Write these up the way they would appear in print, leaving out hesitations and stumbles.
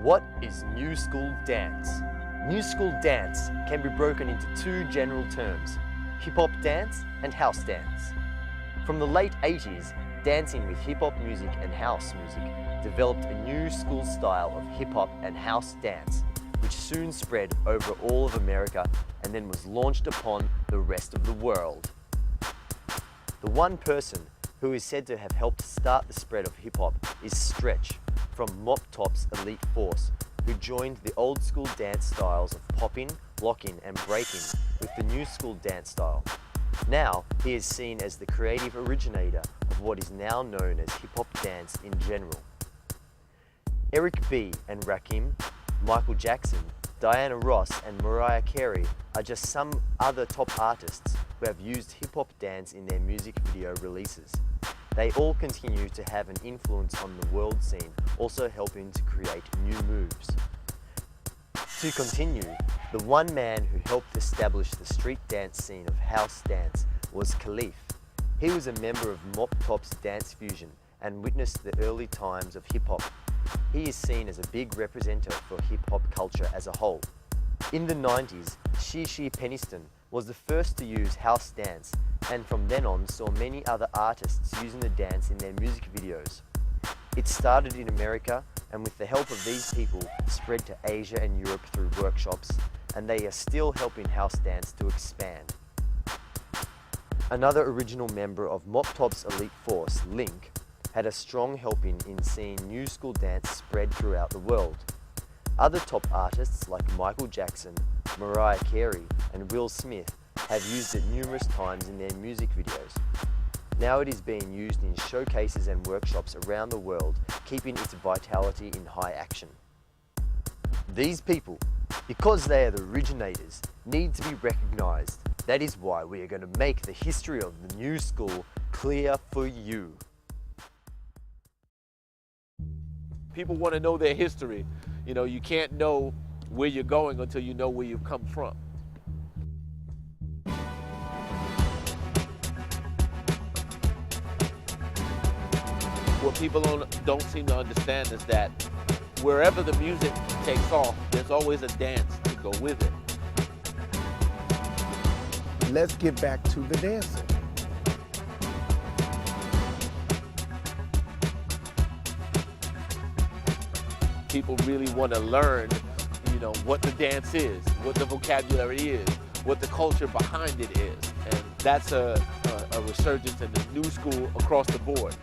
What is New School dance? New School dance can be broken into two general terms, hip-hop dance and house dance. From the late 80s, dancing with hip-hop music and house music developed a new school style of hip-hop and house dance, which soon spread over all of America and then was launched upon the rest of the world. The one person who is said to have helped start the spread of hip-hop is Stretch from Mop Top's elite force, who joined the old school dance styles of popping, locking and breaking with the new school dance style. Now he is seen as the creative originator of what is now known as hip-hop dance in general. Eric B. and Rakim, Michael Jackson, Diana Ross and Mariah Carey are just some other top artists who have used hip-hop dance in their music video releases. They all continue to have an influence on the world scene, also helping to create new moves. To continue, the one man who helped establish the street dance scene of house dance was Khalif. He was a member of Mop Top's Dance Fusion and witnessed the early times of hip-hop. He is seen as a big representative for hip-hop culture as a whole. In the 90s, Shishi Peniston was the first to use house dance, and from then on saw many other artists using the dance in their music videos. It started in America, and with the help of these people, spread to Asia and Europe through workshops, and they are still helping house dance to expand. Another original member of Mop Top's elite force, Link, had a strong helping in seeing new school dance spread throughout the world. Other top artists like Michael Jackson, Mariah Carey and Will Smith have used it numerous times in their music videos. Now it is being used in showcases and workshops around the world, keeping its vitality in high action. These people, because they are the originators, need to be recognized. That is why we are going to make the history of the new school clear for you. People want to know their history. You know, you can't know where you're going until you know where you've come from. What people don't seem to understand is that wherever the music takes off, there's always a dance to go with it. Let's get back to the dancing. People really want to learn, you know, what the dance is, what the vocabulary is, what the culture behind it is. And that's a resurgence in the new school across the board.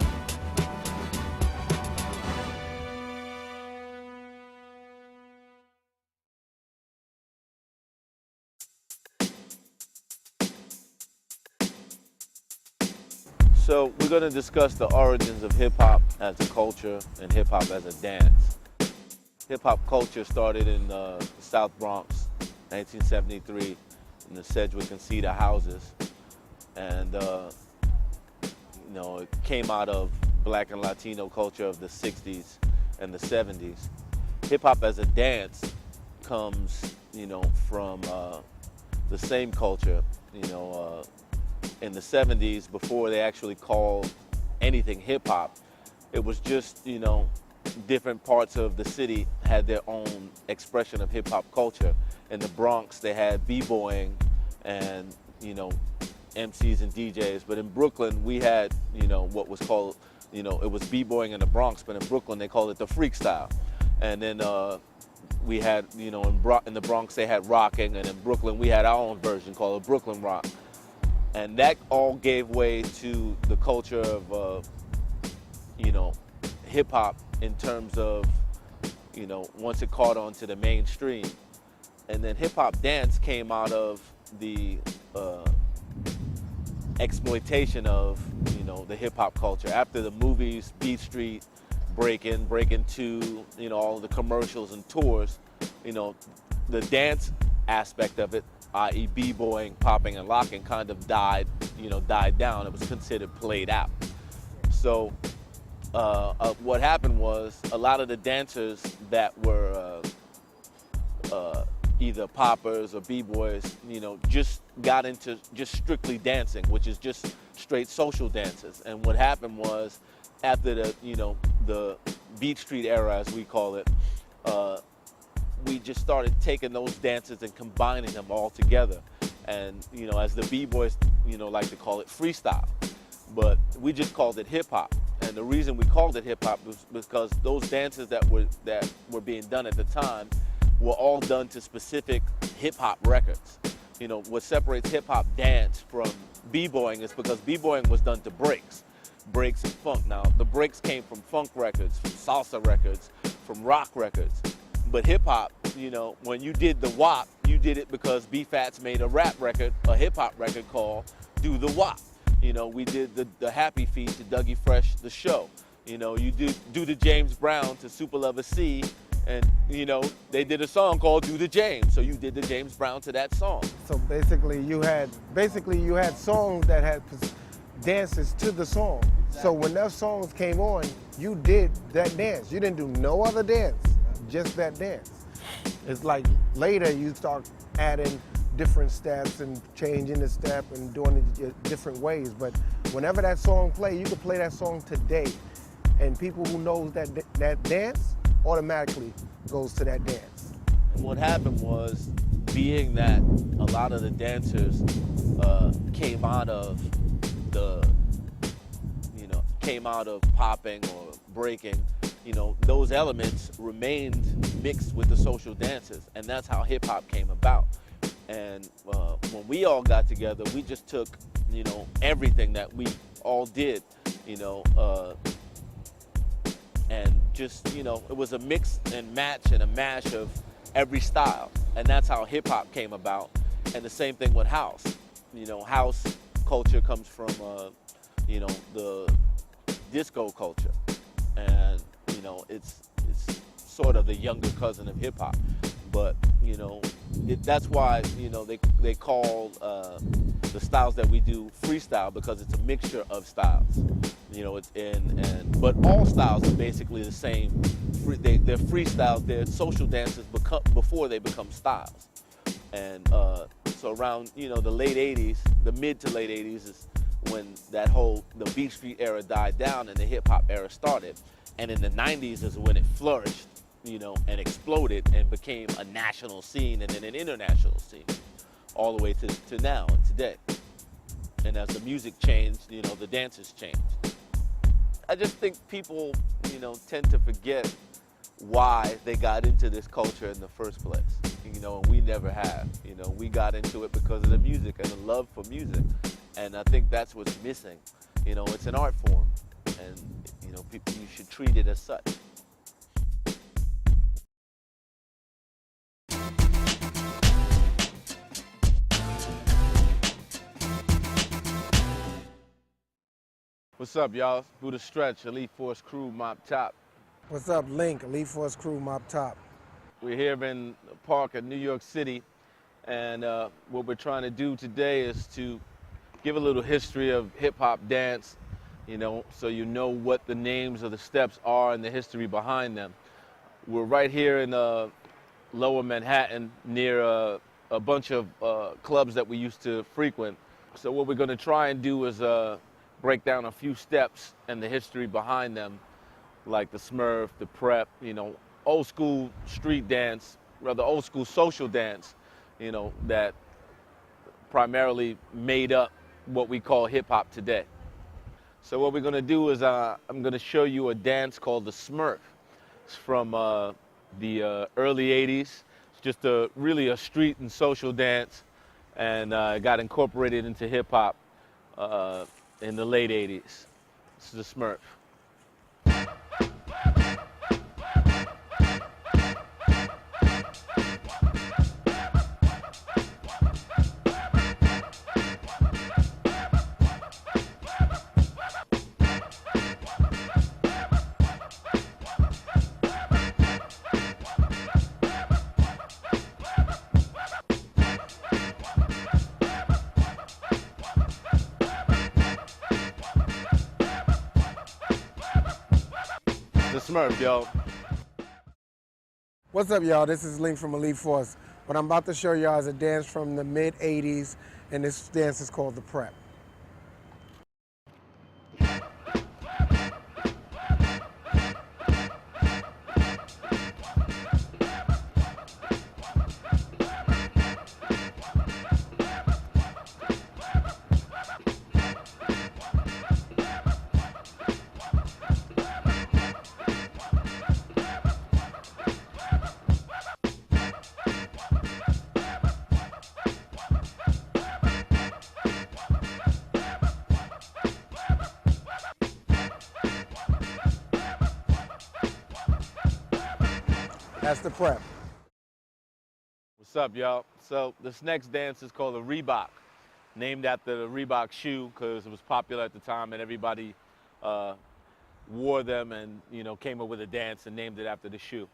So we're going to discuss the origins of hip-hop as a culture and hip-hop as a dance. Hip-hop culture started in the South Bronx, 1973, in the Sedgwick and Cedar houses. And, you know, it came out of Black and Latino culture of the 60s and the 70s. Hip-hop as a dance comes, you know, from the same culture, you know, in the 70s, before they actually called anything hip-hop. It was just, you know, different parts of the city had their own expression of hip-hop culture. In the Bronx, they had b-boying and, you know, MCs and DJs. But in Brooklyn, we had, you know, what was called, you know, it was b-boying in the Bronx, but in Brooklyn, they called it the freak style. And then we had, you know, in the Bronx, they had rocking, and in Brooklyn, we had our own version called Brooklyn rock. And that all gave way to the culture of, you know, hip-hop in terms of, you know, once it caught on to the mainstream. And then hip-hop dance came out of the exploitation of, you know, the hip-hop culture. After the movies, Beat Street, Breakin', Breakin' 2, you know, all the commercials and tours, you know, the dance aspect of it, i.e. b-boying, popping and locking, kind of died down. It was considered played out. So what happened was a lot of the dancers that were either poppers or b-boys, you know, just got into just strictly dancing, which is just straight social dances. And what happened was, after the, you know, the Beat Street era, as we call it, we just started taking those dances and combining them all together. And, as the B-boys, like to call it freestyle, but we just called it hip hop. And the reason we called it hip hop was because those dances that were being done at the time were all done to specific hip hop records. What separates hip hop dance from B-boying is because B-boying was done to breaks and funk. Now, the breaks came from funk records, from salsa records, from rock records. But hip hop, when you did the WAP, you did it because B-Fats made a rap record, a hip hop record called Do the WAP. We did the Happy Feet to Dougie Fresh, the show. You do the James Brown to Super Lover C, and they did a song called Do the James, so you did the James Brown to that song. So basically you had songs that had dances to the song. Exactly. So when those songs came on, you did that dance. You didn't do no other dance, just that dance. It's like later you start adding different steps and changing the step and doing it different ways. But whenever that song plays, you can play that song today, and people who knows that dance automatically goes to that dance. And what happened was, being that a lot of the dancers came out of popping or breaking, those elements remained mixed with the social dances, and that's how hip hop came about. And when we all got together, we just took, everything that we all did, and just, it was a mix and match and a mash of every style. And that's how hip hop came about. And the same thing with house. House culture comes from, the disco culture. And, it's sort of the younger cousin of hip hop. But, that's why, they call the styles that we do freestyle, because it's a mixture of styles. But all styles are basically the same. They're freestyles, they're social dances before they become styles. And so around, the late 80s, the mid to late 80s is when the Beat Street era died down and the hip hop era started. And in the 90s is when it flourished, and exploded and became a national scene and then an international scene, all the way to now and today. And as the music changed, the dances changed. I just think people, tend to forget why they got into this culture in the first place. And we never have. We got into it because of the music and the love for music. And I think that's what's missing. It's an art form, and people, you should treat it as such. What's up, y'all? Buddha Stretch, Elite Force Crew, Mop Top. What's up, Link, Elite Force Crew, Mop Top. We're here in the park in New York City, and what we're trying to do today is to give a little history of hip-hop dance, so you know what the names of the steps are and the history behind them. We're right here in Lower Manhattan, near a bunch of clubs that we used to frequent. So what we're going to try and do is break down a few steps and the history behind them, like the Smurf, the Prep, old school street dance, rather old school social dance, that primarily made up what we call hip hop today. So what we're gonna do is I'm gonna show you a dance called the Smurf. It's from the early 80s. It's just really a street and social dance, and it got incorporated into hip hop in the late 80s. This is the Smurf. The Smurf, yo. What's up, y'all? This is Link from Elite Force. What I'm about to show y'all is a dance from the mid-'80s, and this dance is called the Prep. That's the prep. What's up, y'all? So this next dance is called a Reebok, named after the Reebok shoe because it was popular at the time and everybody wore them and came up with a dance and named it after the shoe.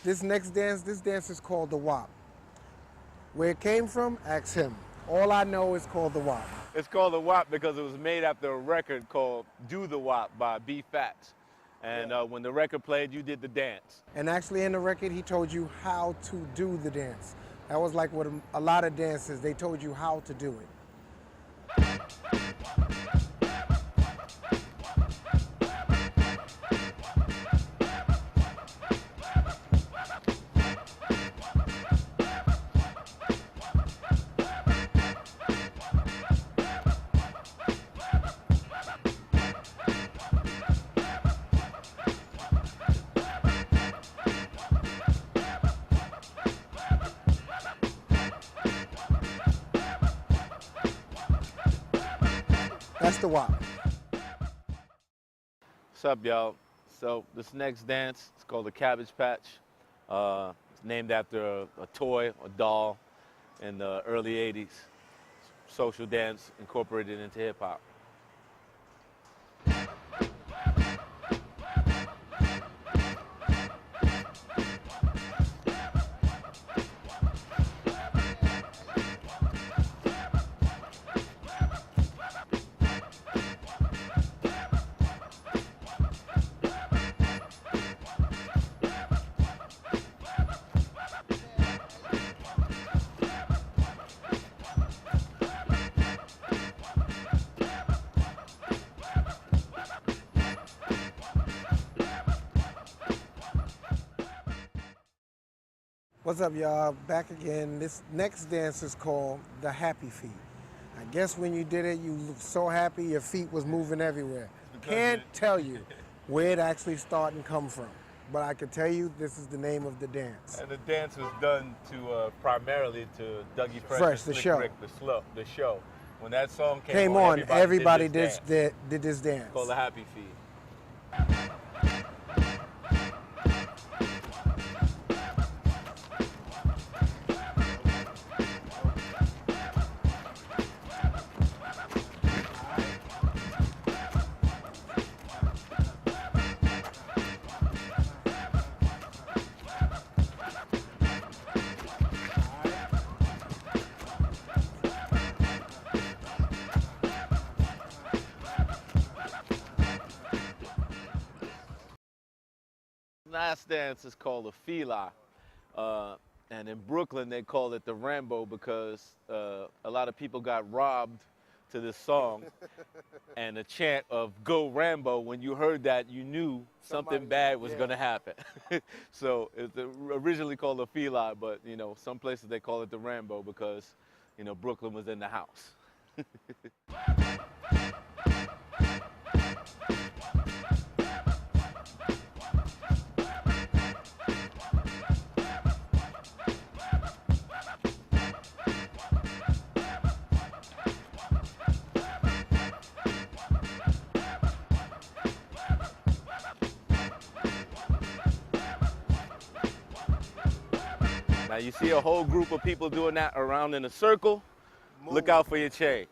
This next dance, this dance is called the WAP. Where it came from, ask him. All I know is called the WAP. It's called the WAP because it was made after a record called Do the WAP by B Fats. And when the record played, you did the dance. And actually in the record, he told you how to do the dance. That was like what a lot of dances, they told you how to do it. That's the WAP. What's up, y'all? So this next dance is called the Cabbage Patch. It's named after a toy, a doll, in the early 80s. Social dance incorporated into hip hop. What's up, y'all? Back again. This next dance is called the Happy Feet. I guess when you did it, you looked so happy, your feet was moving everywhere. Can't tell you where it actually started and come from, but I can tell you this is the name of the dance. And the dance was done to primarily to Dougie Fresh, the show. Rick, the show. When that song Came on, everybody did this dance. Called the Happy Feet. Last dance is called a fila, and in Brooklyn they call it the Rambo because a lot of people got robbed to this song, and the chant of "Go Rambo." When you heard that, you knew something bad was going to happen. So it's originally called a fila, but some places they call it the Rambo because Brooklyn was in the house. Now you see a whole group of people doing that around in a circle. Look out for your chain.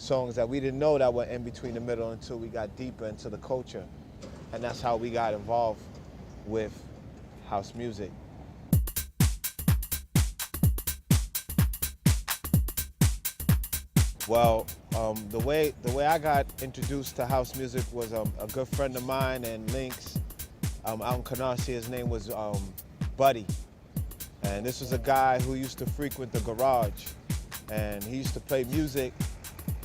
songs that we didn't know that were in between the middle until we got deeper into the culture. And that's how we got involved with house music. Well, the way I got introduced to house music was a good friend of mine and Link's out in Canarsie. His name was Buddy. And this was a guy who used to frequent the garage. And he used to play music,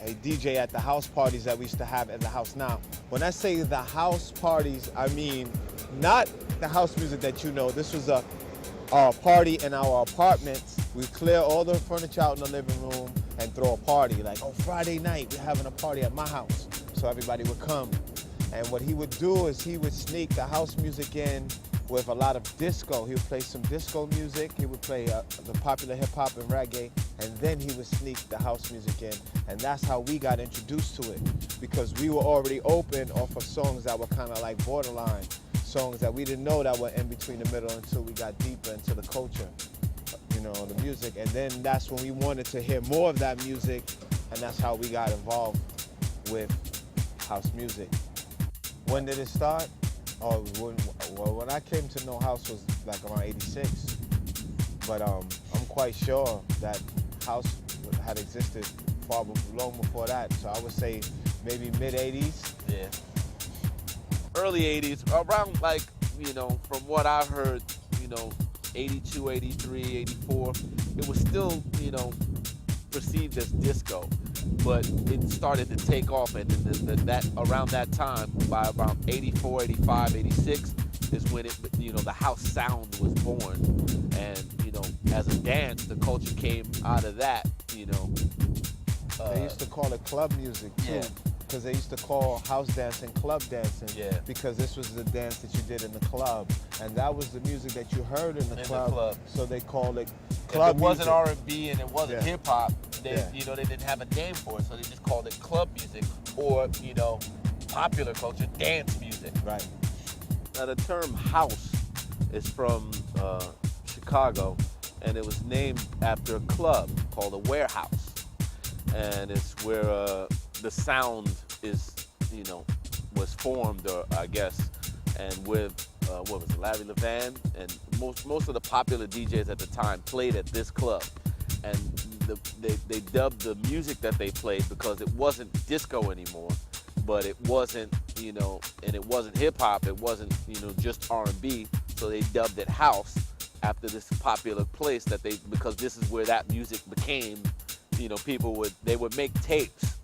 a DJ at the house parties that we used to have in the house. Now, when I say the house parties, I mean not the house music that you know. This was a party in our apartments. We clear all the furniture out in the living room and throw a party. Like, oh, Friday night, we're having a party at my house. So everybody would come. And what he would do is he would sneak the house music in with a lot of disco. He would play some disco music. He would play the popular hip hop and reggae. And then he would sneak the house music in. And that's how we got introduced to it. Because we were already open off of songs that were kind of like borderline. Songs that we didn't know that were in between the middle until we got deeper into the culture, you know, the music. And then that's when we wanted to hear more of that music, and that's how we got involved with house music. When did it start? Oh, when I came to know house was like around '86, but I'm quite sure that house had existed long before that. So I would say maybe mid '80s. Yeah. Early 80s, around like, you know, from what I've heard, you know, 82, 83, 84, it was still, you know, perceived as disco, but it started to take off, and that around that time, by around 84, 85, 86, is when it, you know, the house sound was born, and, you know, as a dance, the culture came out of that, you know. They used to call it club music too. Yeah. Because they used to call house dancing club dancing, Yeah. because this was the dance that you did in the club, and that was the music that you heard in the club. So they called it club If it wasn't music. R&B and it wasn't Yeah. hip hop, they, Yeah. you know, they didn't have a name for it, so they just called it club music, or, you know, popular culture, dance music. Right. Now the term house is from Chicago, and it was named after a club called a warehouse, and it's where the sound is, you know, was formed, or I guess, and with what was it, Larry Levan, and most of the popular DJs at the time played at this club, and they dubbed the music that they played, because it wasn't disco anymore, but it wasn't, you know, and it wasn't hip hop, it wasn't, you know, just R&B, so they dubbed it house after this popular place that because this is where that music became, you know, they would make tapes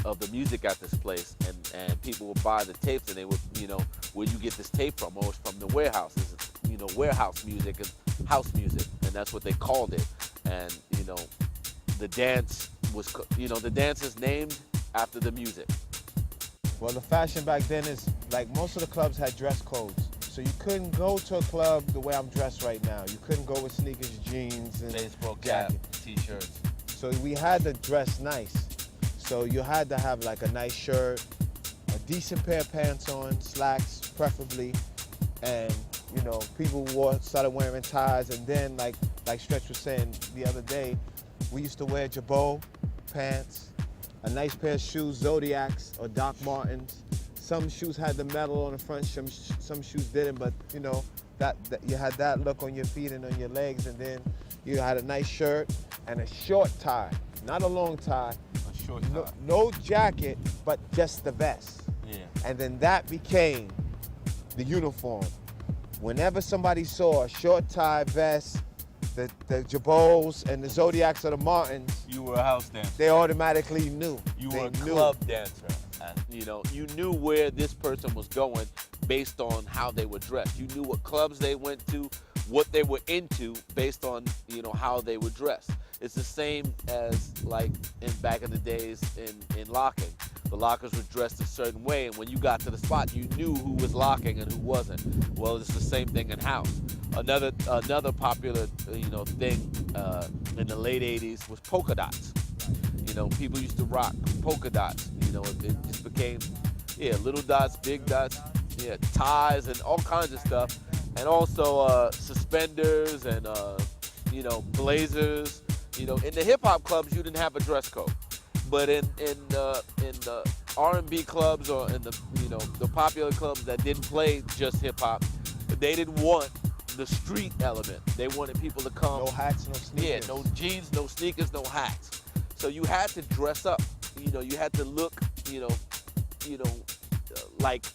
of the music at this place, and people would buy the tapes, and they would, you know, where you get this tape from? Oh, it's from the warehouse. This is, you know, warehouse music and house music, and that's what they called it. And, you know, the dance was, you know, the dance is named after the music. Well, the fashion back then is, like, most of the clubs had dress codes. So you couldn't go to a club the way I'm dressed right now. You couldn't go with sneakers, jeans, and Baseball cap, jacket. t-shirts. So we had to dress nice. So you had to have like a nice shirt, a decent pair of pants on, slacks preferably, and, you know, people started wearing ties. And then, like Stretch was saying the other day, we used to wear jabot pants, a nice pair of shoes, Zodiacs or Doc Martens. Some shoes had the metal on the front, some shoes didn't, but, you know, that you had that look on your feet and on your legs. And then you had a nice shirt and a short tie, not a long tie. A short tie. No jacket, but just the vest. Yeah. And then that became the uniform. Whenever somebody saw a short tie vest, the jabots and the Zodiacs or the Martins, You were a house dancer. they automatically knew. You They were a knew. club dancer. And, you know, you knew where this person was going based on how they were dressed. You knew what clubs they went to, what they were into based on, you know, how they were dressed. It's the same as like back in the days in locking. The lockers were dressed a certain way, and when you got to the spot, you knew who was locking and who wasn't. Well, it's the same thing in house. Another popular, you know, thing in the late 80s was polka dots. You know, people used to rock polka dots. You know, it just became, yeah, little dots, big dots, yeah, ties and all kinds of stuff. And also suspenders and, you know, blazers. You know, in the hip hop clubs, you didn't have a dress code. But in the R&B clubs or in the the popular clubs that didn't play just hip hop, they didn't want the street element. They wanted people to come. No hats, no sneakers. Yeah, no jeans, no sneakers, no hats. So you had to dress up. You had to look, like,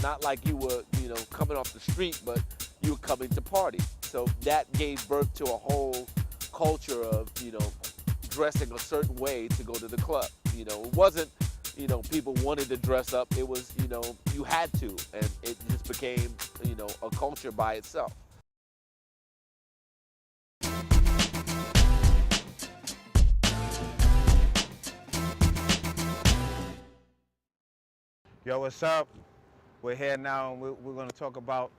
not like you were, coming off the street, but you were coming to party. So that gave birth to a whole culture of, dressing a certain way to go to the club. It wasn't, people wanted to dress up. It was, you had to, and it just became, a culture by itself. Yo, what's up? We're here now, and we're going to talk about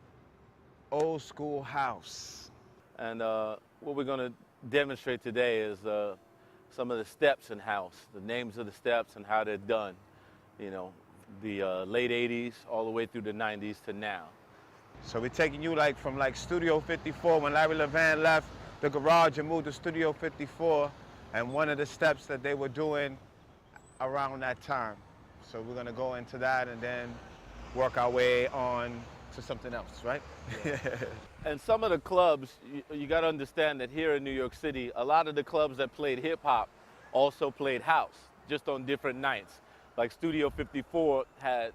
old school house. And what we're going to demonstrate today is some of the steps in house, the names of the steps and how they're done. The late 80s all the way through the 90s to now. So we're taking you from Studio 54 when Larry Levan left the garage and moved to Studio 54, and one of the steps that they were doing around that time. So we're going to go into that and then work our way on to something else, right? Yeah. And some of the clubs, you got to understand that here in New York City, a lot of the clubs that played hip hop also played house, just on different nights. Like Studio 54 had,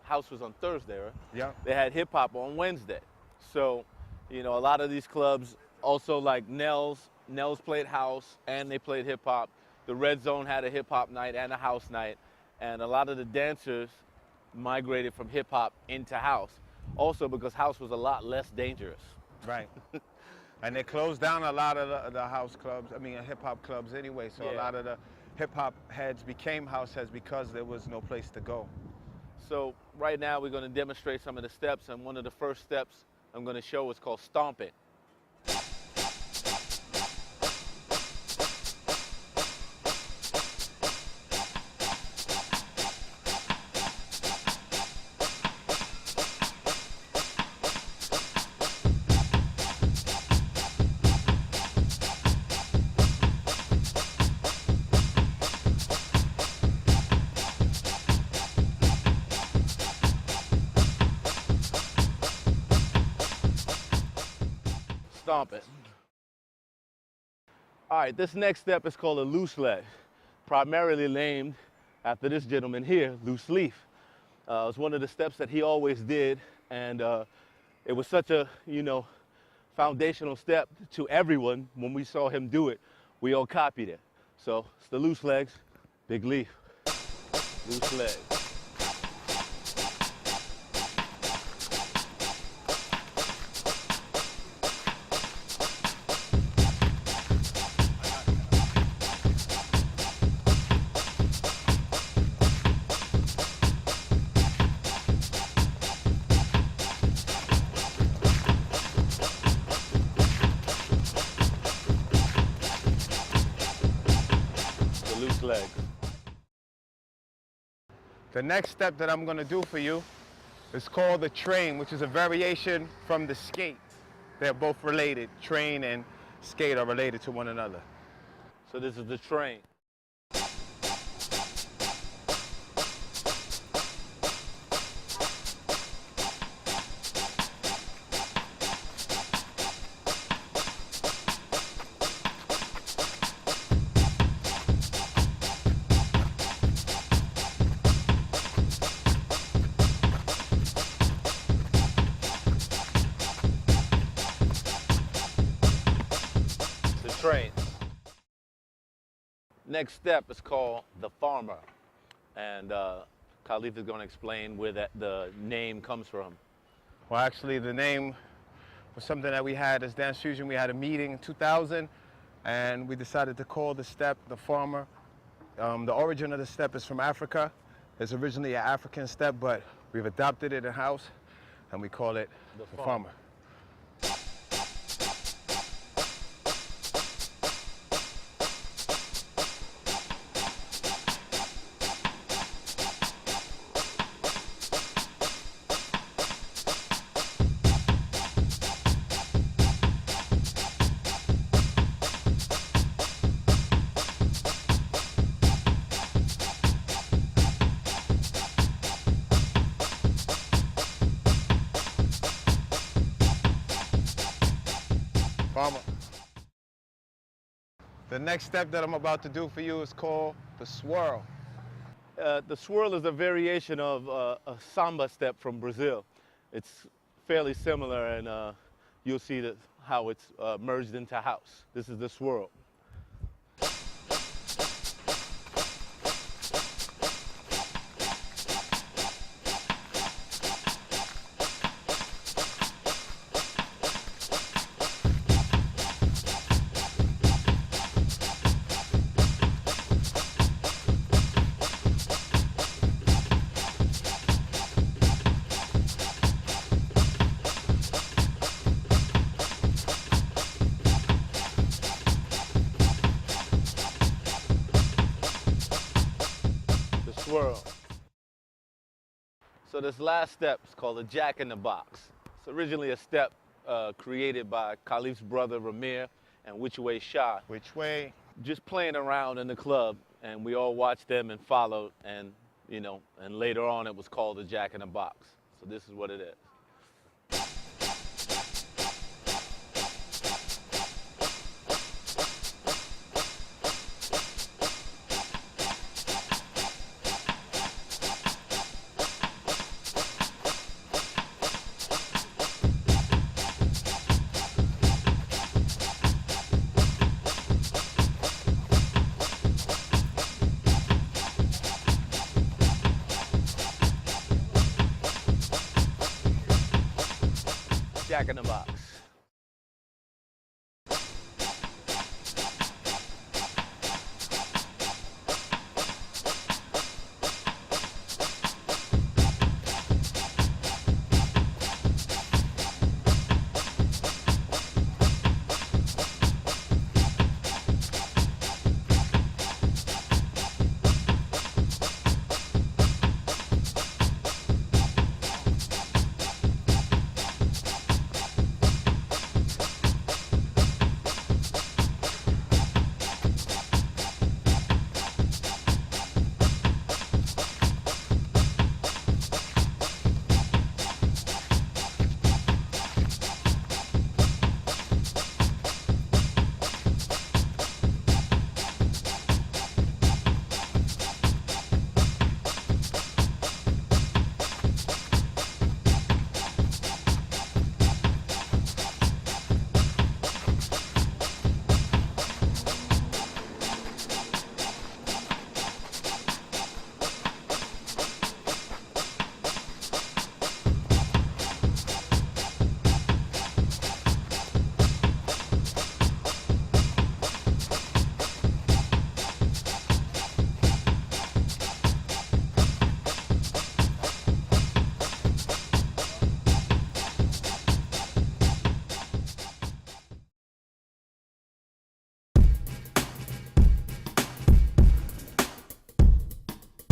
house was on Thursday, right? Yeah. They had hip hop on Wednesday. So, a lot of these clubs, also like Nell's played house and they played hip hop. The Red Zone had a hip hop night and a house night. And a lot of the dancers migrated from hip hop into house. Also because house was a lot less dangerous. Right. And they closed down a lot of the house clubs, hip hop clubs anyway. So Yeah. A lot of the hip hop heads became house heads because there was no place to go. So right now we're going to demonstrate some of the steps, and one of the first steps I'm going to show is called stomping. Stomping. All right, this next step is called a loose leg, primarily named after this gentleman here, Loose Leaf. It was one of the steps that he always did, and it was such a, foundational step to everyone. When we saw him do it, we all copied it. So it's the loose legs, big leaf, loose leg. Legs. The next step that I'm going to do for you is called the train, which is a variation from the skate. They're both related. Train and skate are related to one another. So this is the train. Trains. Next step is called the farmer, and Khalif is going to explain where the name comes from. Well, actually, the name was something that we had as Dance Fusion. We had a meeting in 2000, and we decided to call the step the farmer. The origin of the step is from Africa. It's originally an African step, but we've adopted it in-house, and we call it the farmer. Farmer. The next step that I'm about to do for you is called the swirl. The swirl is a variation of a samba step from Brazil. It's fairly similar, and you'll see how it's merged into house. This is the swirl. Swirl. So this last step is called a jack in the box. It's originally a step created by Khalif's brother Ramir and Which Way Shah. Which way? Just playing around in the club, and we all watched them and followed, and and later on it was called a jack in the box. So this is what it is. Jack in the box.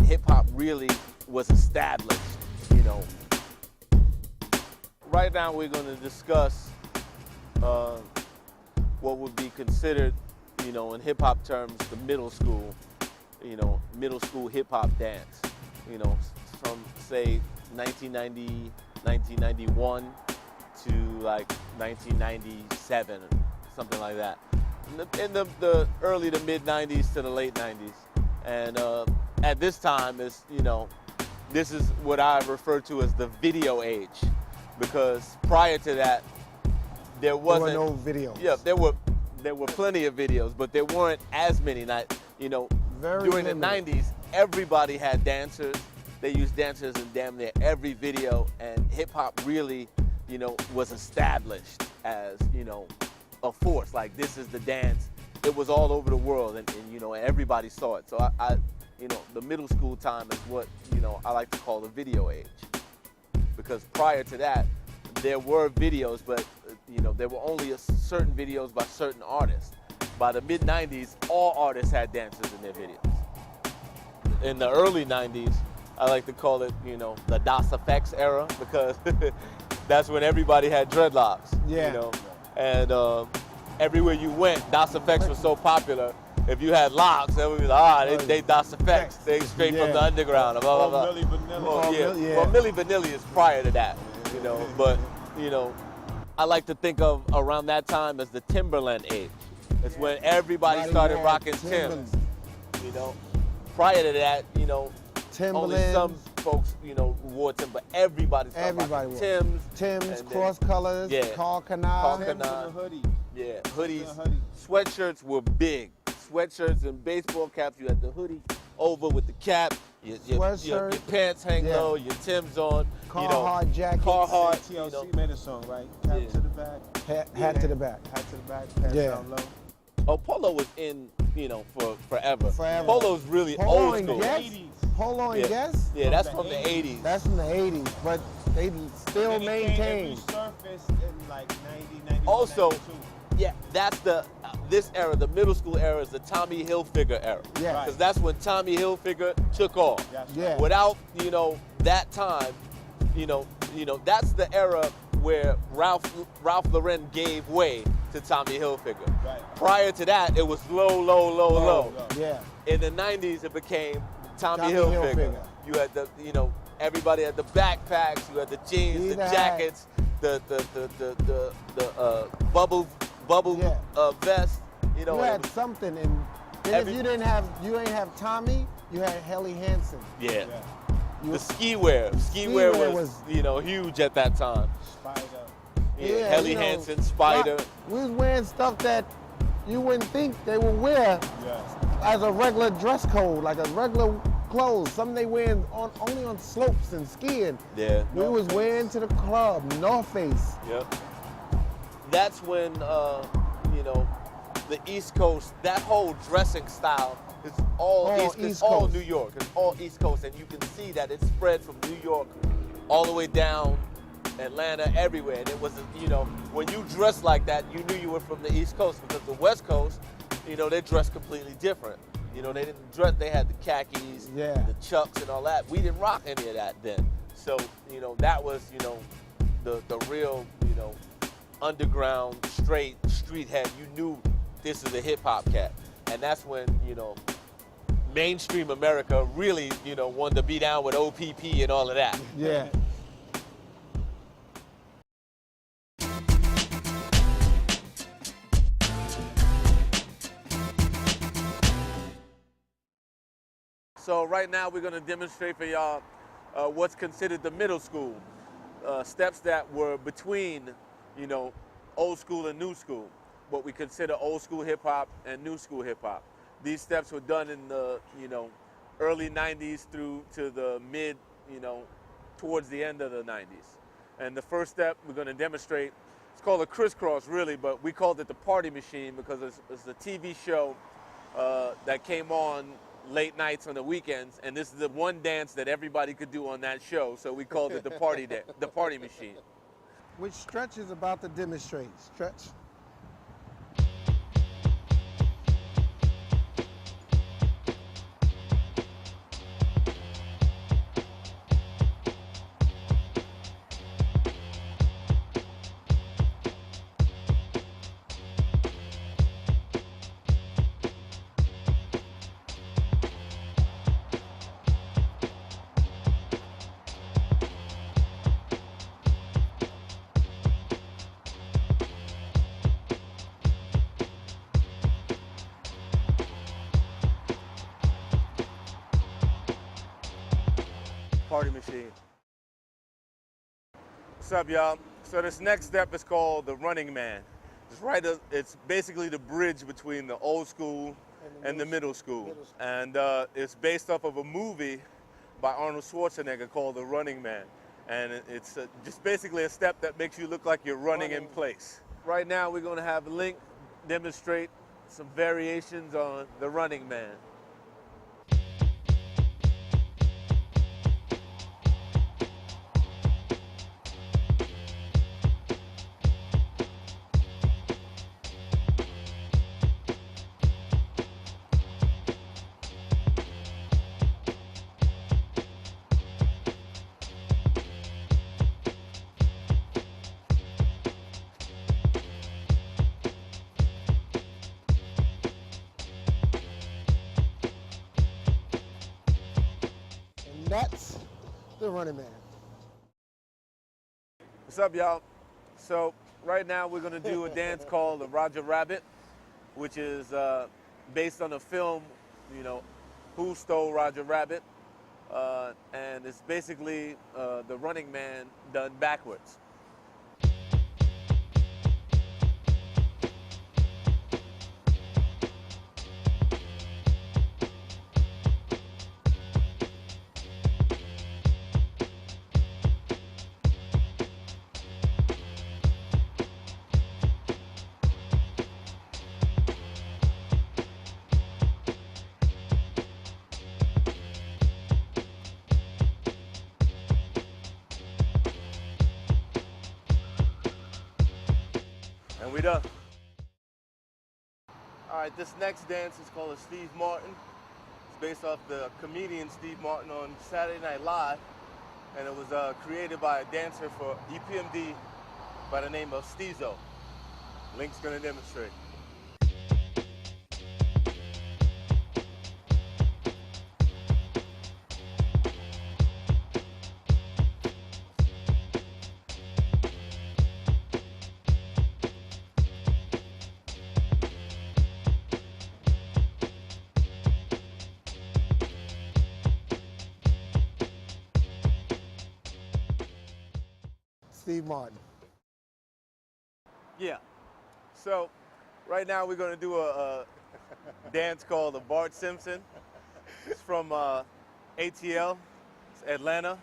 Hip-hop really was established, Right now we're going to discuss what would be considered, in hip-hop terms, the middle school hip-hop dance, from, say, 1990, 1991 to, like, 1997, something like that. In the early to mid-90s to the late 90s. And at this time, this is what I refer to as the video age, because prior to that, there were no videos. Yeah, there were plenty of videos, but there weren't as many. During the 90s, everybody had dancers. They used dancers in damn near every video, and hip hop really, was established as, a force. Like, this is the dance. It was all over the world, and everybody saw it. So the middle school time is what, I like to call the video age. Because prior to that, there were videos, but, there were only certain videos by certain artists. By the mid-90s, all artists had dancers in their videos. In the early 90s, I like to call it, the Das Effects era, because that's when everybody had dreadlocks, And everywhere you went, Das Effects was so popular. If you had locks, they would be like, they Das Effects. They straight from the underground, blah, blah, blah. Well, Milli Vanilli is prior to that, But, I like to think of around that time as the Timberland age. It's when everybody started rocking Timbs. You know, prior to that, you know, only some folks, you know, wore Timbs, but everybody started rocking Timbs. Timbs, cross colors, Carl Canal. Hoodie. Yeah, hoodies. Sweatshirts were big. Sweatshirts and baseball caps. You had the hoodie over with the cap. Your pants hang low. Your Timbs on. Carhartt jackets. Carhartt. TLC made a song, right? Cap to the back. Hat to the back. Hat to the back. Pants down low. Oh, polo was in, you know, for forever. Polo's really old school. Polo and Guess? Yeah, that's from the 80s. That's from the 80s, but they still maintain. Resurfaced in like 90, 91, Also, 92. yeah, that's this era, the middle school era, is the Tommy Hilfiger era. Yeah. Because that's when Tommy Hilfiger took off. Yeah. Without, you know, that time, you know, that's the era where Ralph Lauren gave way to Tommy Hilfiger. Right. Prior to that, it was low. Yeah. In the 90s, it became Tommy Hilfiger. You had the, you know, everybody had the backpacks, you had the jeans, the jackets, the bubble vest. You know, you had something, and then if you ain't have Tommy, you had Helly Hansen. Yeah. The ski wear was, you know, huge at that time. Spider. Yeah, Helly Hansen, Spider. We was wearing stuff that you wouldn't think they would wear as a regular dress code, like a regular clothes. Some they wearing only on slopes and skiing. Yeah. We was wearing to the club, North Face. Yep. That's when, you know, the East Coast, that whole dressing style is all East all New York. It's all East Coast, and you can see that it spread from New York all the way down Atlanta, everywhere. And it was, you know, when you dressed like that, you knew you were from the East Coast, because the West Coast, you know, they dressed completely different. You know, they didn't dress, they had the khakis, the chucks and all that. We didn't rock any of that then. So, you know, that was, you know, the real, you know, underground, straight, street head. You knew this is a hip hop cat. And that's when, you know, mainstream America really, you know, wanted to be down with OPP and all of that. Yeah. So right now we're going to demonstrate for y'all what's considered the middle school. Steps that were between, you know, old school and new school. What we consider old school hip hop and new school hip hop. These steps were done in the, you know, early 90s through to the mid, you know, towards the end of the 90s. And the first step we're going to demonstrate, it's called a crisscross really, but we called it the Party Machine because it's a TV show that came on late nights on the weekends, and this is the one dance that everybody could do on that show, so we called it the Party Machine. Which Stretch is about to demonstrate. Stretch. Party Machine. What's up, y'all? So this next step is called the Running Man. It's basically the bridge between the old school and the middle school. And it's based off of a movie by Arnold Schwarzenegger called The Running Man. And it's just basically a step that makes you look like you're running in place. Right now we're gonna have Link demonstrate some variations on the Running Man. That's the Running Man. What's up, y'all? So right now we're gonna do a dance called the Roger Rabbit, which is based on a film, you know, Who Stole Roger Rabbit? And it's basically the Running Man done backwards. And we done. All right, this next dance is called a Steve Martin. It's based off the comedian Steve Martin on Saturday Night Live, and it was created by a dancer for EPMD by the name of Steezo. Link's gonna demonstrate. Steve Martin. Yeah. So right now we're gonna do a dance called the Bart Simpson. It's from ATL, it's Atlanta,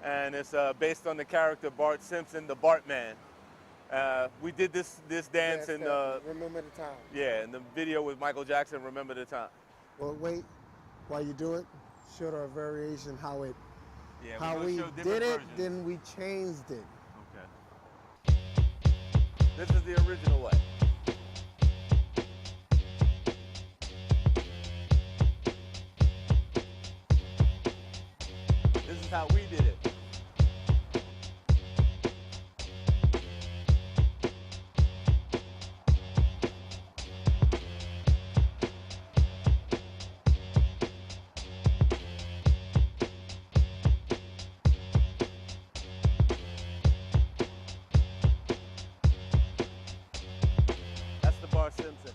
and it's based on the character Bart Simpson, the Bartman. We did this dance in Remember the Time. yeah, in the video with Michael Jackson, Remember the Time. Well, wait, while you do it, show a variation how it, Yeah, how we're we gonna show did different it, versions. then we changed it. Okay. This is the original way. This is how we did it. That's the Bart Simpson.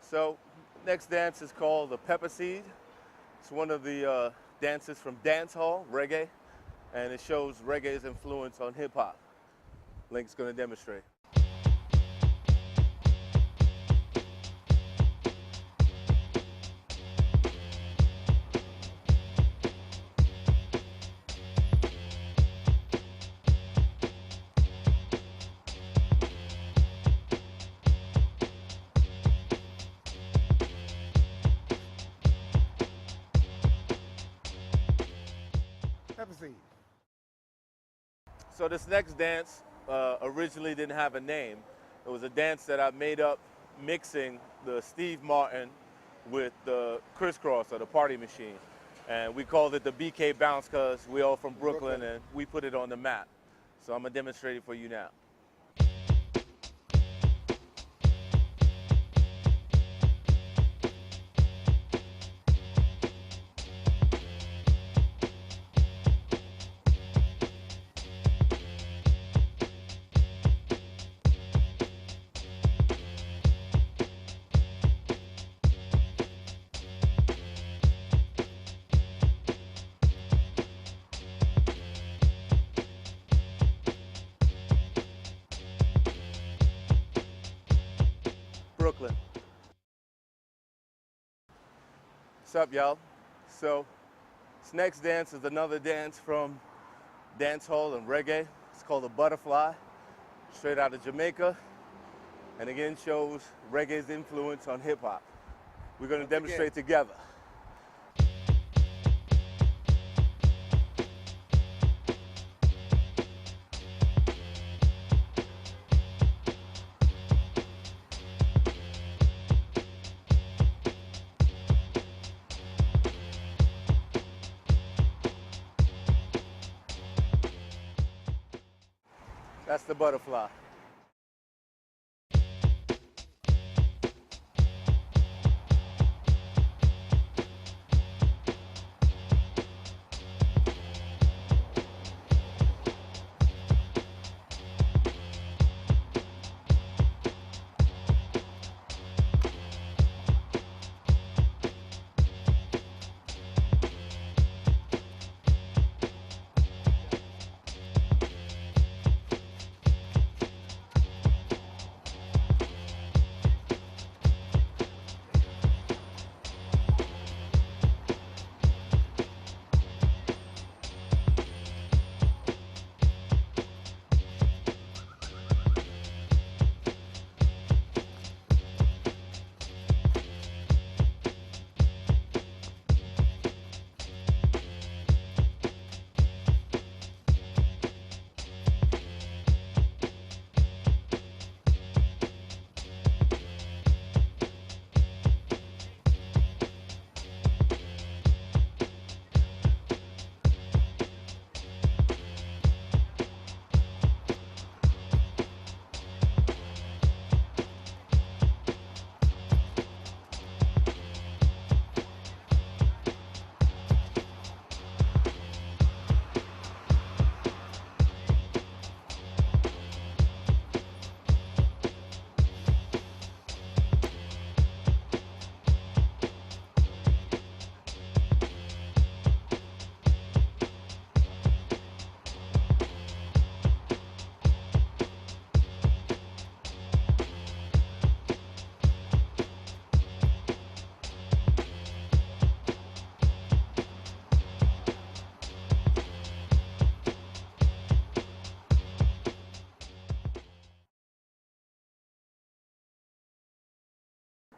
So, next dance is called the Pepper Seed. It's one of the dances from dance hall, reggae, and it shows reggae's influence on hip hop. Link's gonna demonstrate. Pepper seed. So this next dance originally didn't have a name. It was a dance that I made up mixing the Steve Martin with the crisscross or the party machine. And we called it the BK Bounce because we all from Brooklyn and we put it on the map. So I'm gonna demonstrate it for you now. Brooklyn. What's up, y'all? So this next dance is another dance from dance hall and reggae. It's called the Butterfly, straight out of Jamaica, and again shows reggae's influence on hip hop. We're gonna demonstrate together. That's the Butterfly.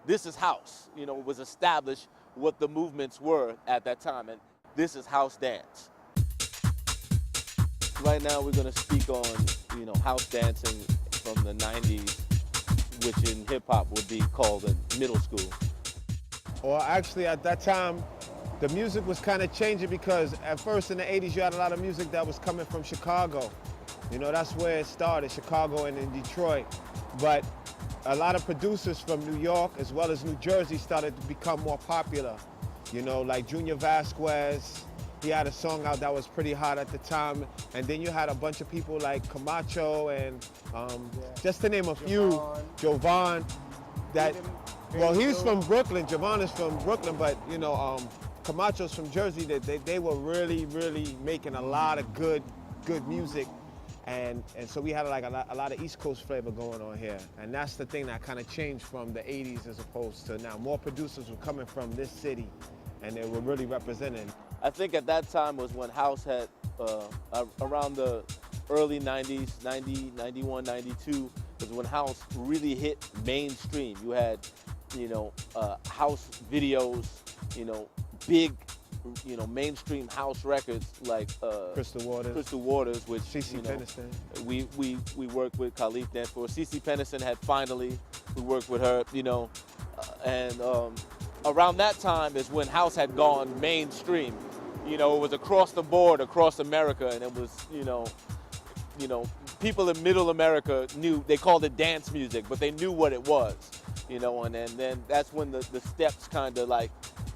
this is house. You know, it was established what the movements were at that time, and this is house dance. Right now we're gonna speak on, you know, house dancing from the 90s, which in hip hop would be called a middle school. Or actually at that time, the music was kind of changing because at first in the 80s you had a lot of music that was coming from Chicago. You know, that's where it started, Chicago and in Detroit. But a lot of producers from New York as well as New Jersey started to become more popular. You know, like Junior Vasquez, he had a song out that was pretty hot at the time. And then you had a bunch of people like Camacho and just to name a few, Jovan, that, well, he's from Brooklyn, Jovan is from Brooklyn, but you know, Camacho's from Jersey. They were really making a lot of good music. And so we had like a lot of East Coast flavor going on here. And that's the thing that kind of changed from the 80s as opposed to now. More producers were coming from this city and they were really representing. I think at that time was when house had, around the early 90s, 90, 91, 92, was when house really hit mainstream. You had, you know, house videos, you know, big, you know, mainstream house records like Crystal Waters, which CC you know, Peniston. We worked with Khalif Dance for. CC Peniston had finally, we worked with her, you know, and around that time is when house had gone mainstream. You know, it was across the board, across America, and it was, you know, people in Middle America knew, they called it dance music, but they knew what it was, you know, and then that's when the steps kind of like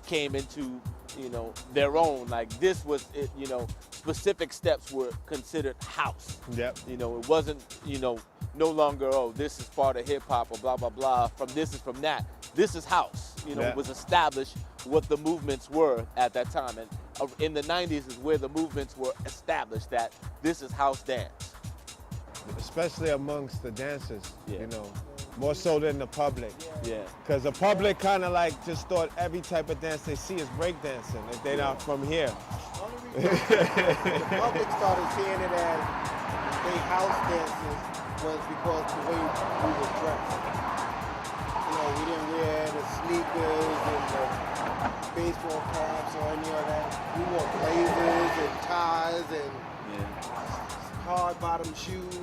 came into, you know, their own. Like this was it, you know, specific steps were considered house. Yep. You know, it wasn't, you know, no longer, oh, this is part of hip hop or blah, blah, blah, from this is from that. This is house. You know, Yeah. It was established what the movements were at that time. And in the 90s is where the movements were established that this is house dance. Especially amongst the dancers, Yeah. you know, more so than the public. Yeah. Because the public kind of like just thought every type of dance they see is breakdancing if they're not from here. The public started seeing it as they house dances was because the way we were dressed. You know, we didn't wear the sneakers and the baseball caps or any of that. We wore blazers and ties and hard bottom shoes.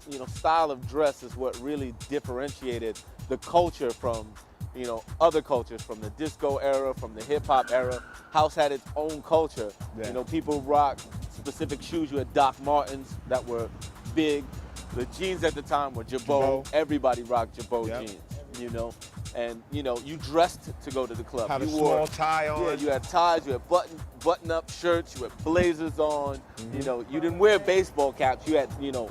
You know, style of dress is what really differentiated the culture from, you know, other cultures, from the disco era, from the hip hop era. House had its own culture. Yeah. You know, people rocked specific shoes. You had Doc Martens that were big. The jeans at the time were Jabot. Everybody rocked Jabot jeans, you know. And, you know, you dressed to go to the club. Had you a small tie on. Yeah, you had ties, you had button-up shirts, you had blazers on. You know, you didn't wear baseball caps. You had, you know,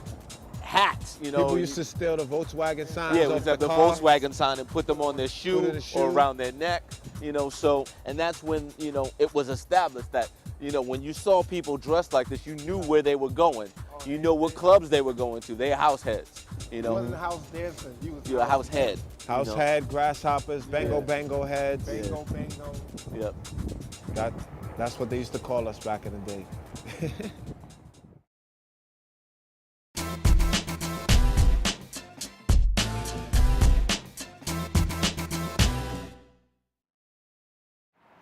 hats, you know. People used to steal the Volkswagen signs Yeah, it off was the at the car. Volkswagen sign and put them on their shoe or around their neck, you know, so, and that's when, you know, it was established that, you know, when you saw people dressed like this, you knew where they were going. You know what clubs they were going to. They're house heads, you know. You wasn't house dancing. You're a house head. House head, grasshoppers, bango Yeah. bango heads. Bango, bango. Yep. That's what they used to call us back in the day.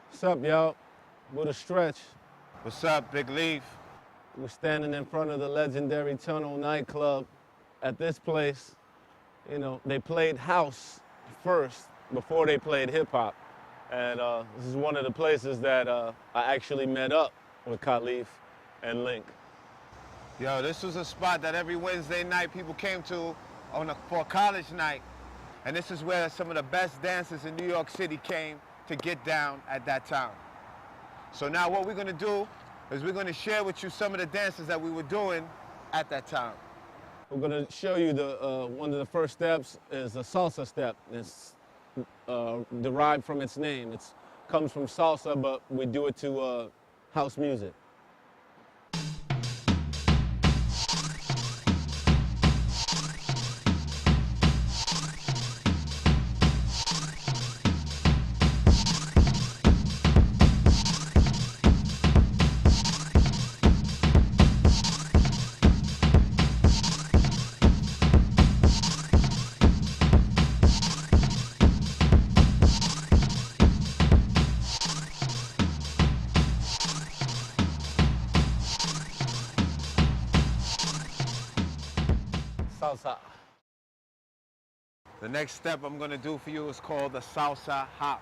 What's up, y'all? With a stretch. What's up, Big Leaf? We're standing in front of the legendary Tunnel nightclub. At this place, you know, they played house first before they played hip hop. And this is one of the places that I actually met up with Khalif and Link. Yo, this was a spot that every Wednesday night people came to for a college night. And this is where some of the best dancers in New York City came to get down at that time. So now what we're gonna do is we're gonna share with you some of the dances that we were doing at that time. We're gonna show you one of the first steps is a salsa step. It's derived from its name. It comes from salsa, but we do it to house music. salsa. The next step I'm gonna do for you is called the salsa hop.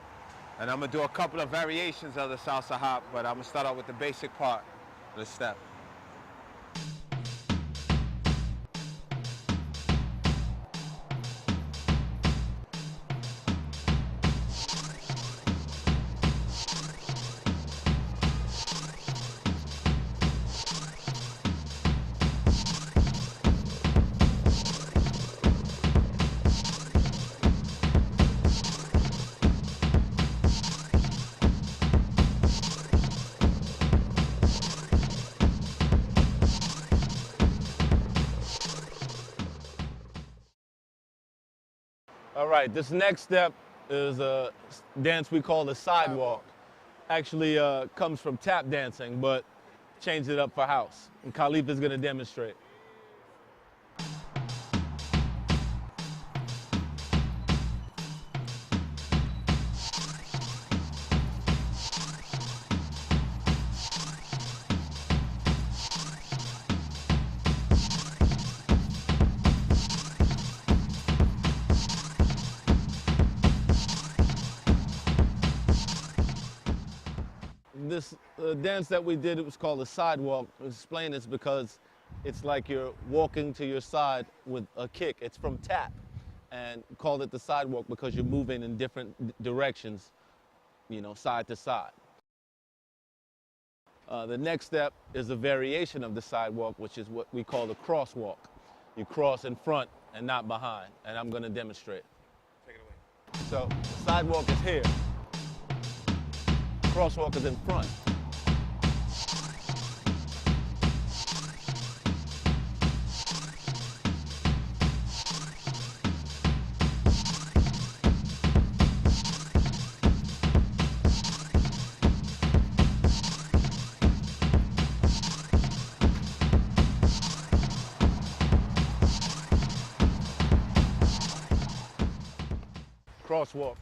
And I'm gonna do a couple of variations of the salsa hop, but I'm gonna start out with the basic part of the step. All right, this next step is a dance we call the sidewalk. Actually comes from tap dancing, but changed it up for house. And Khalif is gonna demonstrate. This dance that we did, it was called the sidewalk. To explain this because it's like you're walking to your side with a kick. It's from tap, and called it the sidewalk because you're moving in different directions, you know, side to side. The next step is a variation of the sidewalk, which is what we call the crosswalk. You cross in front and not behind, and I'm going to demonstrate. Take it away. So the sidewalk is here. Crosswalk is in front. Crosswalk.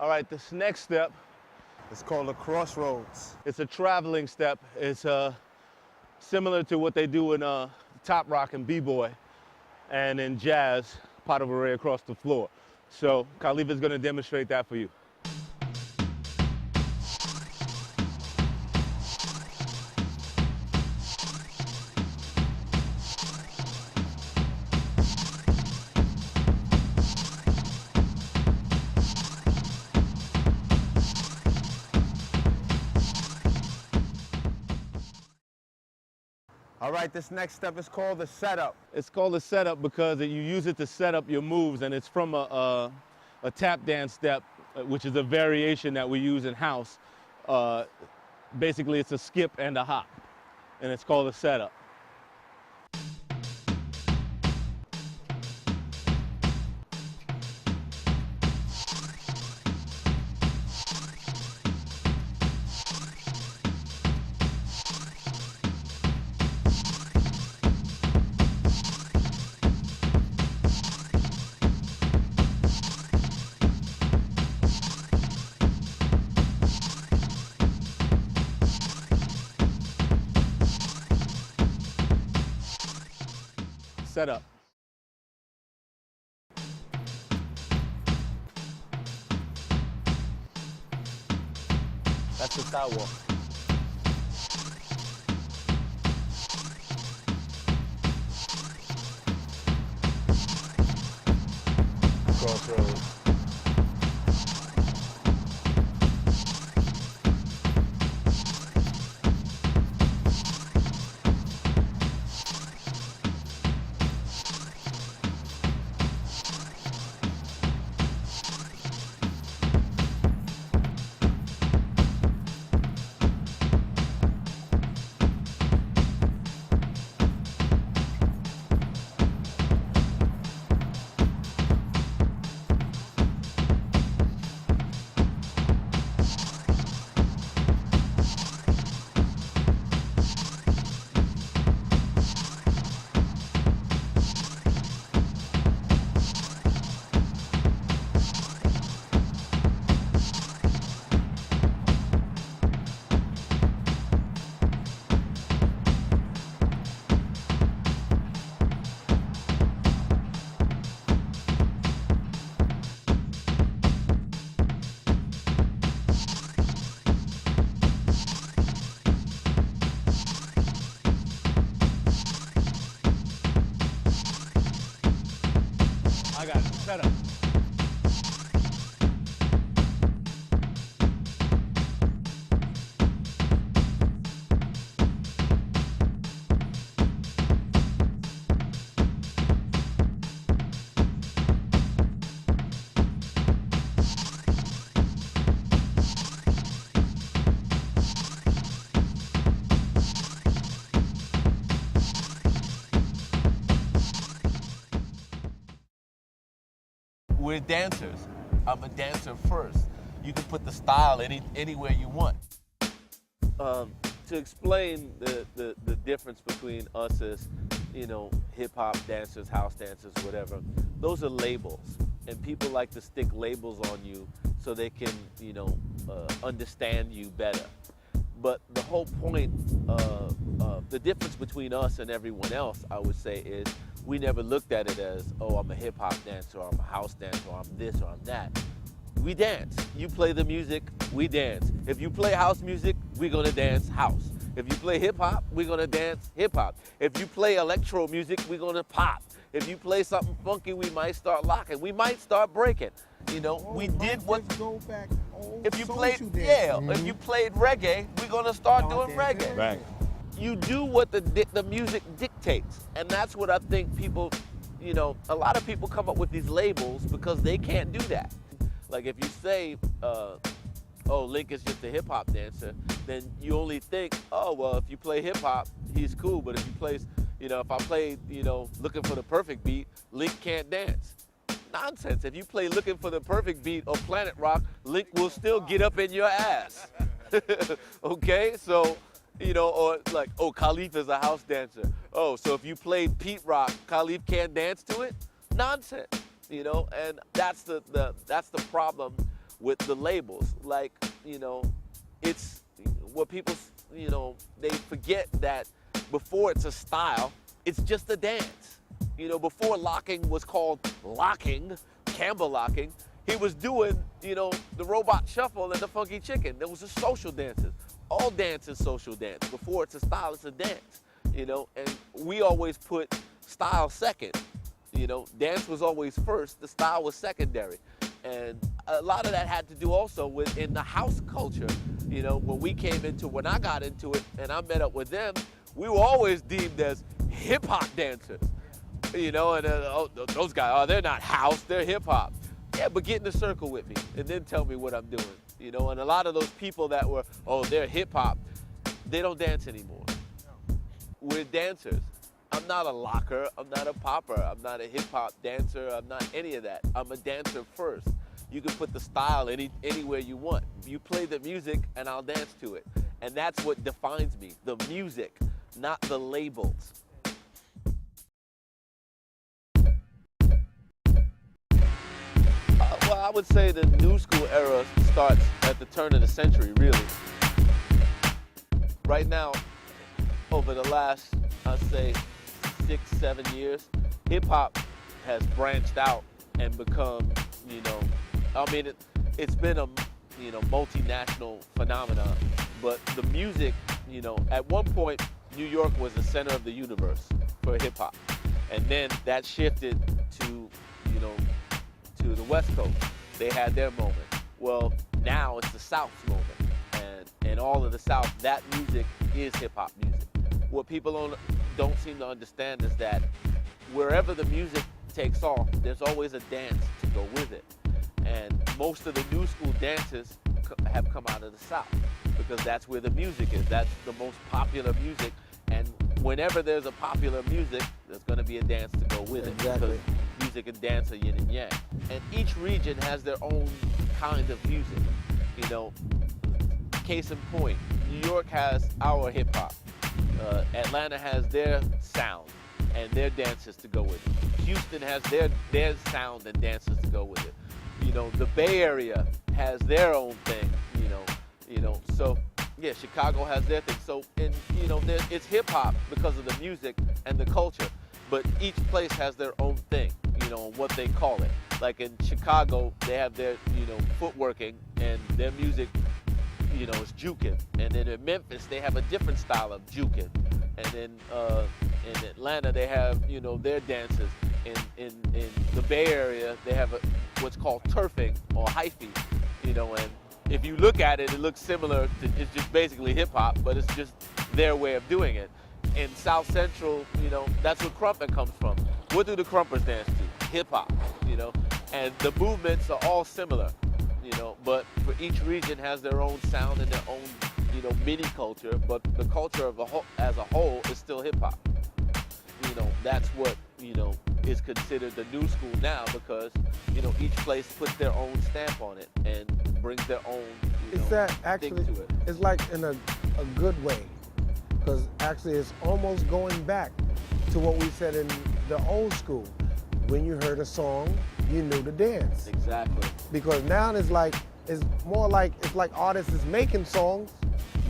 All right, this next step, It's called the crossroads. it's a traveling step. It's similar to what they do in top rock and b-boy and in jazz, pas de bourrée across the floor. So Khalif is gonna demonstrate that for you. All right, this next step is called the setup. It's called a setup because you use it to set up your moves, and it's from a tap dance step, which is a variation that we use in house. Basically, it's a skip and a hop, and it's called a setup. Setup. That's the sidewalk. Crossroads. I got it. Set up. We're dancers. I'm a dancer first. You can put the style anywhere you want. To explain the difference between us as, you know, hip hop dancers, house dancers, whatever, those are labels. And people like to stick labels on you so they can, you know, understand you better. But the whole point, the difference between us and everyone else, I would say, is we never looked at it as, oh, I'm a hip hop dancer, or I'm a house dancer, or I'm this, or I'm that. We dance. You play the music, we dance. If you play house music, we're gonna dance house. If you play hip hop, we're gonna dance hip hop. If you play electro music, we're gonna pop. If you play something funky, we might start locking. We might start breaking. You know, we did what. Go back old If you social played, dancing. yeah, if you played reggae, we're gonna start doing reggae. Right. You do what the music dictates, and that's what I think people, you know, a lot of people come up with these labels because they can't do that. Like if you say, oh, Link is just a hip hop dancer, then you only think, oh, well, if you play hip hop, he's cool, but if you play, you know, if I play, you know, Looking for the Perfect Beat, Link can't dance. Nonsense. If you play Looking for the Perfect Beat or Planet Rock, Link will still get up in your ass. Okay, so, you know, or like, oh, Khalif is a house dancer. Oh, so if you played Pete Rock, Khalif can't dance to it? Nonsense, you know, and that's the problem with the labels. Like, you know, it's what people, you know, they forget that before it's a style, it's just a dance. You know, before locking was called locking, Campbell locking, he was doing, you know, the robot shuffle and the funky chicken. There was a social dances. All dance is social dance. Before it's a style, it's a dance, you know, and we always put style second. You know, dance was always first, the style was secondary. And a lot of that had to do also with in the house culture. You know, when I got into it and I met up with them, we were always deemed as hip hop dancers. You know, and oh, those guys, oh, they're not house, they're hip hop. Yeah, but get in the circle with me and then tell me what I'm doing. You know, and a lot of those people that were, oh, they're hip hop, they don't dance anymore. We're dancers. I'm not a locker, I'm not a popper, I'm not a hip hop dancer, I'm not any of that. I'm a dancer first. You can put the style anywhere you want. You play the music and I'll dance to it. And that's what defines me, the music, not the labels. Well, I would say the new school era starts at the turn of the century, really. Right now, over the last, I'd say, 6-7 years, hip hop has branched out and become, you know, I mean, it's been a, you know, multinational phenomenon, but the music, you know, at one point, New York was the center of the universe for hip hop. And then that shifted to, you know, to the West Coast. They had their moment. Well, now it's the South's moment. And all of the South, that music is hip hop music. What people don't seem to understand is that wherever the music takes off, there's always a dance to go with it. And most of the new school dances have come out of the South because that's where the music is. That's the most popular music. And whenever there's a popular music, there's going to be a dance to go with it. Exactly. Because music and dance are yin and yang. And each region has their own kind of music. You know, case in point, New York has our hip hop. Atlanta has their sound and their dances to go with it. Houston has their sound and dances to go with it. You know, the Bay Area has their own thing, you know, so yeah, Chicago has their thing. So, you know, it's hip hop because of the music and the culture, but each place has their own thing, you know, what they call it. Like in Chicago, they have their, you know, footworking and their music, you know, is juking. And then in Memphis, they have a different style of juking. And then in Atlanta, they have, you know, their dances. In the Bay Area, they have what's called turfing or hyphy, you know, and if you look at it, it looks similar to, it's just basically hip hop, but it's just their way of doing it. In South Central, you know, that's where crumping comes from. What do the crumpers dance to? Hip hop, you know, and the movements are all similar, you know, but for each region has their own sound and their own, you know, mini culture, but the culture of as a whole is still hip hop. You know, that's what, you know, is considered the new school now, because, you know, each place puts their own stamp on it and brings their own, you know, that actually, thing to it. it's like in a good way, because actually it's almost going back to what we said in the old school. When you heard a song, you knew the dance. Exactly. Because now it's more like artists is making songs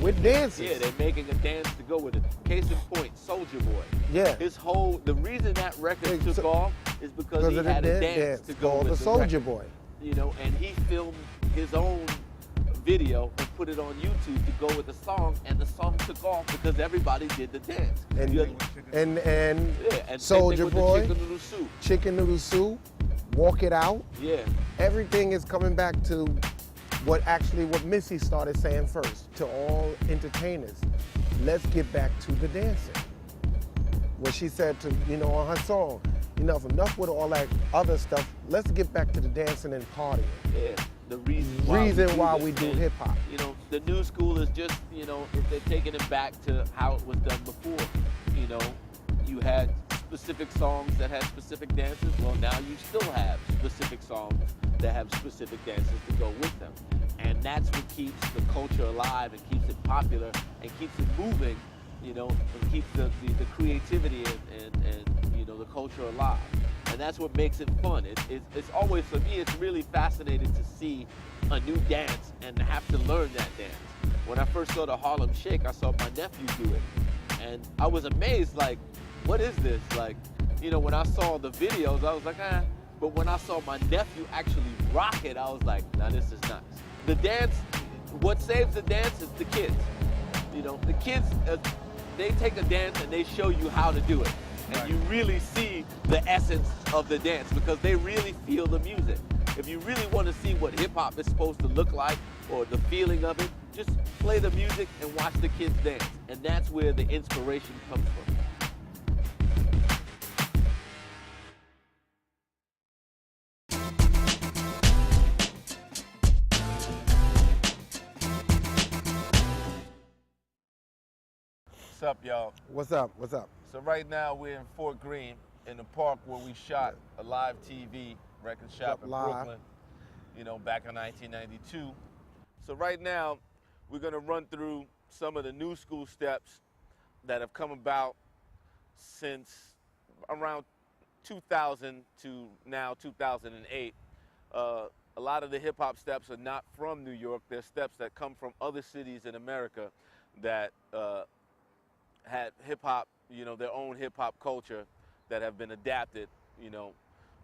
with dances. Yeah, they're making a dance to go with it. Case in point, Soulja Boy. Yeah. The reason that record took off is because he of had the a dance to go called with the the Soulja record. Boy. You know, and he filmed his own video and put it on YouTube to go with the song, and the song took off because everybody did the dance. And yeah, and Soulja Boy, Chicken Noodle Soup. Chicken Noodle Soup, Walk It Out. Yeah. Everything is coming back to what Missy started saying first to all entertainers. Let's get back to the dancing. What she said to, you know, on her song, enough with all that other stuff. Let's get back to the dancing and partying. Yeah. The reason why we do hip hop. You know, the new school is just, you know, they're taking it back to how it was done before. You know, you had specific songs that had specific dances. Well, now you still have specific songs that have specific dances to go with them. And that's what keeps the culture alive and keeps it popular and keeps it moving, you know, and keeps the creativity and you know, the culture alive. And that's what makes it fun. It's always, for me, it's really fascinating to see a new dance and have to learn that dance. When I first saw the Harlem Shake, I saw my nephew do it. And I was amazed, like, what is this? Like, you know, when I saw the videos, I was like, ah. But when I saw my nephew actually rock it, I was like, now this is nice. The dance, what saves the dance is the kids. You know, the kids, they take a dance and they show you how to do it. And you really see the essence of the dance because they really feel the music. If you really want to see what hip hop is supposed to look like or the feeling of it, just play the music and watch the kids dance. And that's where the inspiration comes from. What's up, y'all? What's up? What's up? So right now we're in Fort Greene in the park where we shot a live TV record shop in live? Brooklyn, you know, back in 1992. So right now we're gonna run through some of the new school steps that have come about since around 2000 to now 2008. A lot of the hip hop steps are not from New York. They're steps that come from other cities in America that had hip hop, you know, their own hip hop culture that have been adapted, you know,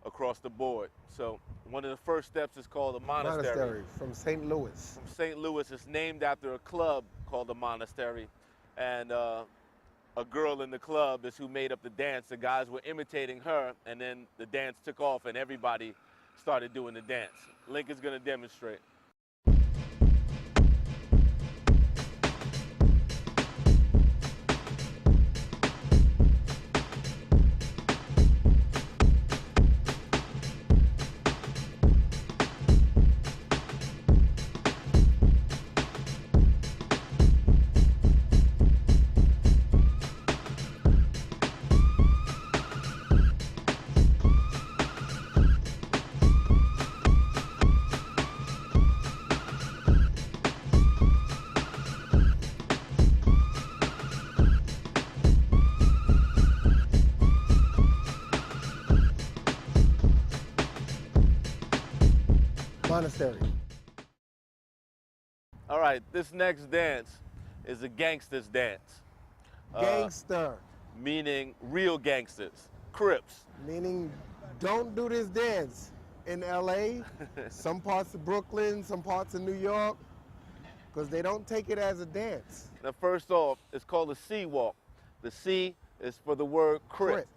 across the board. So one of the first steps is called a monastery. From St. Louis. From St. Louis. It's named after a club called the Monastery. And a girl in the club is who made up the dance. The guys were imitating her, and then the dance took off and everybody started doing the dance. Link is gonna demonstrate. Monastery. All right, this next dance is a gangster's dance. Gangster. Meaning real gangsters, Crips. Meaning, don't do this dance in LA, some parts of Brooklyn, some parts of New York, because they don't take it as a dance. Now, first off, it's called a C walk. The C is for the word Crip.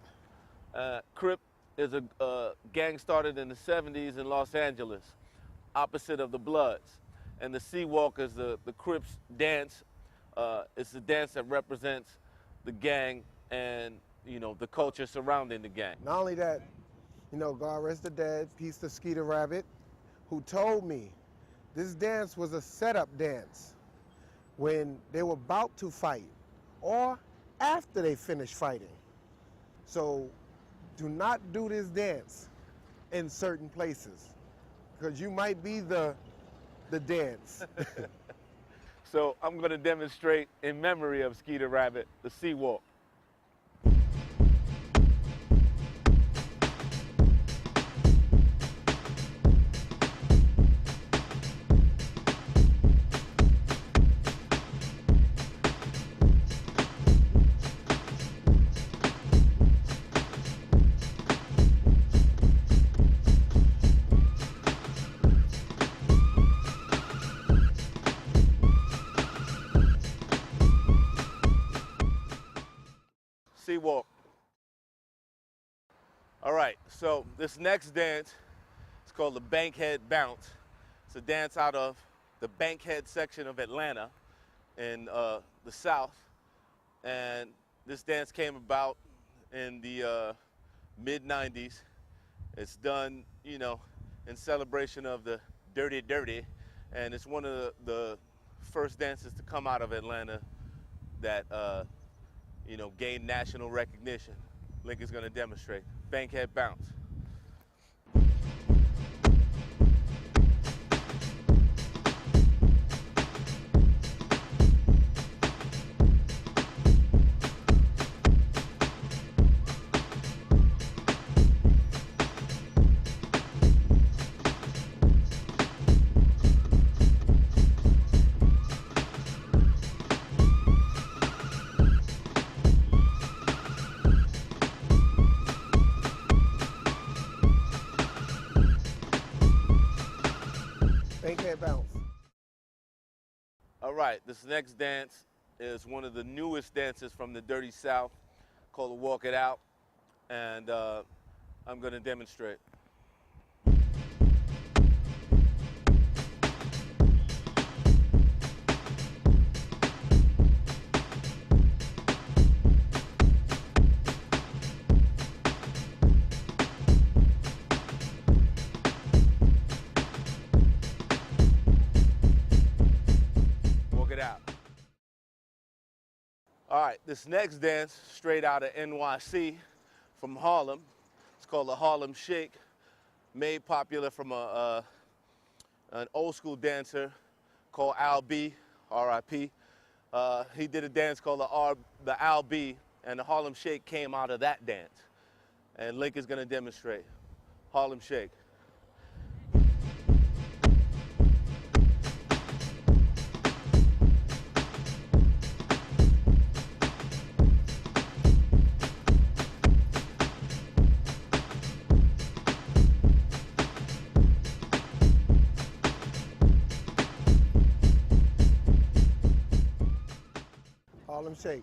Crip is a gang started in the 70s in Los Angeles, opposite of the Bloods. And the Sea Walk is the Crips dance. It's the dance that represents the gang and, you know, the culture surrounding the gang. Not only that, you know, God rest the dead, peace to Skeeter Rabbit, who told me this dance was a setup dance when they were about to fight or after they finished fighting. So do not do this dance in certain places because you might be the dance. So I'm going to demonstrate in memory of Skeeter Rabbit, the Sea Walk. Sea Walk. All right, so this next dance is called the Bankhead Bounce. It's a dance out of the Bankhead section of Atlanta in the South. And this dance came about in the mid-90s. It's done, you know, in celebration of the Dirty Dirty. And it's one of the first dances to come out of Atlanta that you know, gain national recognition. Lincoln's gonna demonstrate. Bankhead Bounce. Bankhead Bounce. All right, this next dance is one of the newest dances from the Dirty South called Walk It Out. And I'm gonna demonstrate. Out. All right, this next dance, straight out of NYC from Harlem. It's called the Harlem Shake, made popular from an old school dancer called Al B, R.I.P. He did a dance called the Al B, and the Harlem Shake came out of that dance. And Link is gonna demonstrate. Harlem Shake. Harlem Shake.